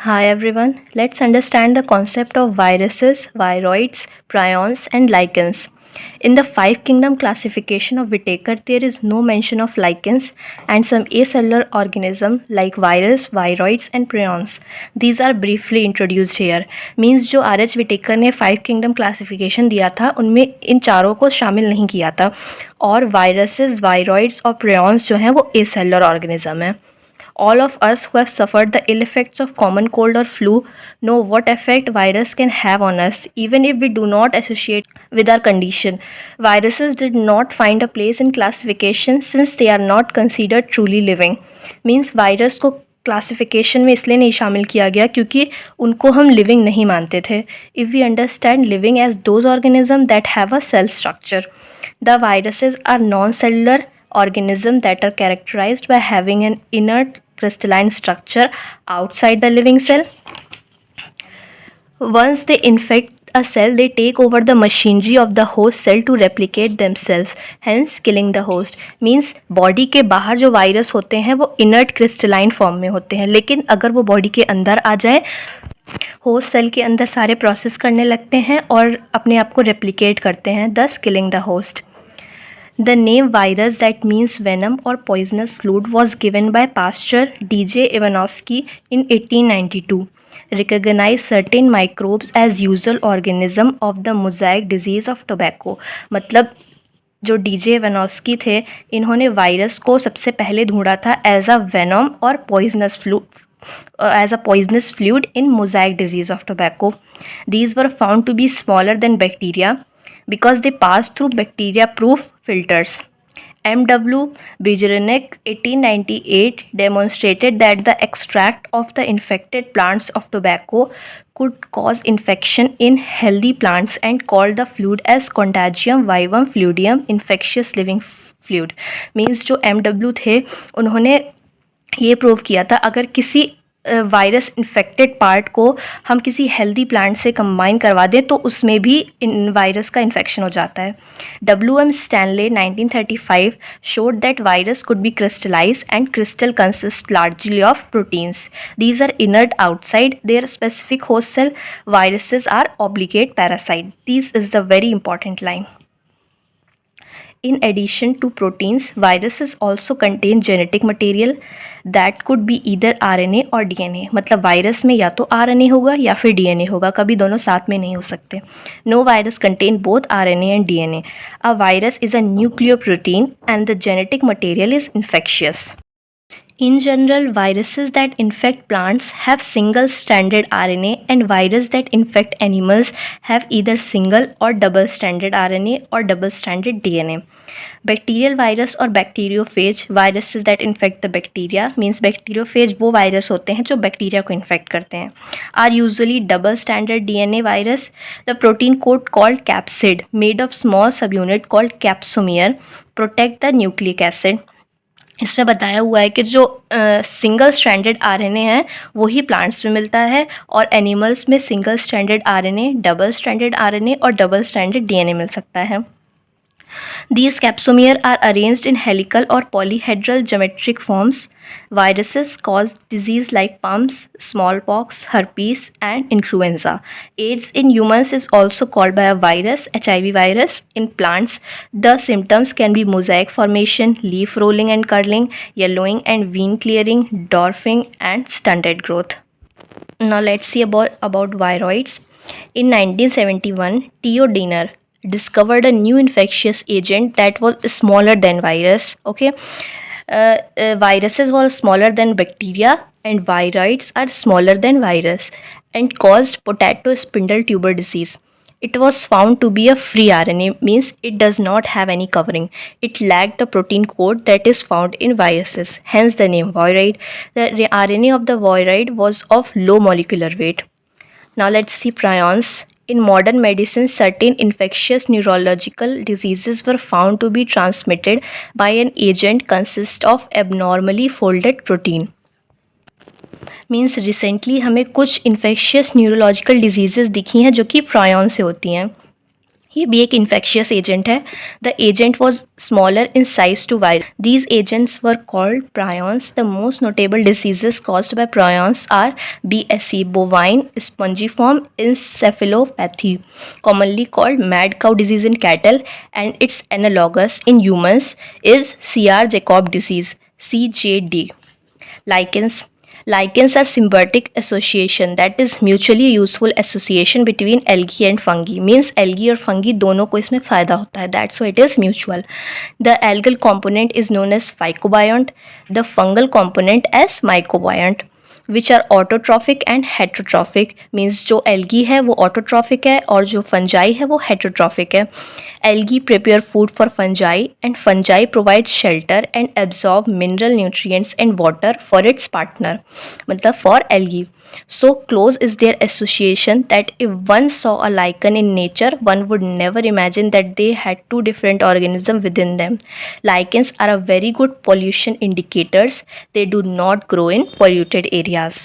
Hi everyone, let's understand the concept of viruses, viroids, prions, and lichens. In the five kingdom classification of Whitaker, there is no mention of lichens and some acellular organisms like virus, viroids, and prions. These are briefly introduced here. Means जो R H Whittaker ने five kingdom classification दिया था उनमें इन चारों को शामिल नहीं किया था और वायरसेस, वायरॉइड्स और prions जो हैं वो acellular organism है. All of us who have suffered the ill effects of common cold or flu know what effect virus can have on us, even if we do not associate with our condition. Viruses did not find a place in classification since they are not considered truly living. Means virus को classification में इसलिए नहीं शामिल किया गया क्योंकि उनको हम लिविंग नहीं मानते थे. If we understand living as those organism that have a cell structure. The viruses are non-cellular organisms that are characterized by having an inert crystalline structure outside the living cell. Once they infect a cell, they take over the machinery of the host cell to replicate themselves, hence killing the host. Means body के बाहर जो virus होते हैं वो inert crystalline form में होते हैं, लेकिन अगर वो बॉडी के अंदर आ जाए होस्ट सेल के अंदर सारे प्रोसेस करने लगते हैं और अपने आप को रेप्लिकेट करते हैं, thus killing the host. The name virus, that means venom or poisonous fluid, was given by Pasteur D.J. Ivanovsky in 1892. Recognized certain microbes as usual organism of the mosaic disease of tobacco. मतलब जो DJ. Ivanovsky थे इन्होंने virus को सबसे पहले ढूंढा था as a venom और poisonous fluid in mosaic disease of tobacco. These were found to be smaller than bacteria because they pass through bacteria-proof filters. M.W. Bijeranek 1898 demonstrated that the extract of the infected plants of tobacco could cause infection in healthy plants and called the fluid as Contagium vivum fluidium infectious living fluid. Means जो M.W. थे उन्होंने ये prove किया था अगर किसी virus infected part को हम किसी हेल्दी प्लांट से कंबाइन करवा दें तो उसमें भी वायरस का इन्फेक्शन हो जाता है. W.M. Stanley 1935 showed that virus could be crystallized and crystal consist largely of proteins. These are inert outside their specific host cell. Viruses are obligate parasite. This is the very important line. In addition to proteins, viruses also contain genetic material that could be either RNA or DNA. मतलब virus में या तो RNA होगा या फिर DNA होगा, कभी दोनों साथ में नहीं हो सकते. No virus contain both RNA and DNA. A virus is a nucleoprotein and the genetic material is infectious. In general, viruses that infect plants have single-stranded RNA and viruses that infect animals have either single or double-stranded RNA or double-stranded DNA. Bacterial virus और bacteriophage viruses that infect the bacteria means bacteriophage वो virus होते हैं जो bacteria को infect करते हैं are usually double-stranded DNA virus. The protein coat called capsid made of small subunit called capsomere protect the nucleic acid. इसमें बताया हुआ है कि जो सिंगल स्ट्रैंडेड आरएनए है वही प्लांट्स में मिलता है और एनिमल्स में single stranded RNA, double stranded RNA और डबल स्ट्रैंडेड डीएनए मिल सकता है. These capsomere are arranged in helical or polyhedral geometric forms. Viruses cause disease like mumps, smallpox, herpes, and influenza. AIDS in humans is also called by a virus, HIV virus. In plants, the symptoms can be mosaic formation, leaf rolling and curling, yellowing and vein clearing, dwarfing, and stunted growth. Now let's see about viroids. In 1971, Theo Diener discovered a new infectious agent that was smaller than virus. Okay, viruses were smaller than bacteria and viroids are smaller than virus and caused potato spindle tuber disease. It was found to be a free RNA, means it does not have any covering. It lacked the protein coat that is found in viruses, hence the name viroid. The RNA of the viroid was of low molecular weight. Now let's see prions. In modern medicine, certain infectious neurological diseases were found to be transmitted by an agent consist of abnormally folded protein. Means recently हमें कुछ infectious neurological diseases दिखी हैं जो कि प्रायन से होती हैं. ये भी एक इन्फेक्शियस एजेंट है. The agent was smaller in size to virus. These agents were called prions. The most notable diseases caused by prions are BSE, bovine spongiform encephalopathy, commonly called mad cow disease in cattle, and its analogous in humans is CR-Jacob disease, CJD. Lichens. Lichens are symbiotic association, that is mutually useful association between algae and fungi. Means algae और fungi दोनों को इसमें फ़ायदा होता है. That's why it is mutual. The algal component is known as phycobiont. The fungal component as mycobiont. Which are autotrophic and heterotrophic. Means जो algae है वो ऑटोट्रॉफिक है और जो फंजाई है वो हेट्रोट्रॉफिक है. Algae prepare food for fungi and fungi provide shelter and absorb mineral nutrients and water for its partner, मतलब for algae. So close is their association that if one saw a lichen in nature, one would never imagine that they had two different organisms within them. Lichens are a very good pollution indicators. They do not grow in polluted areas.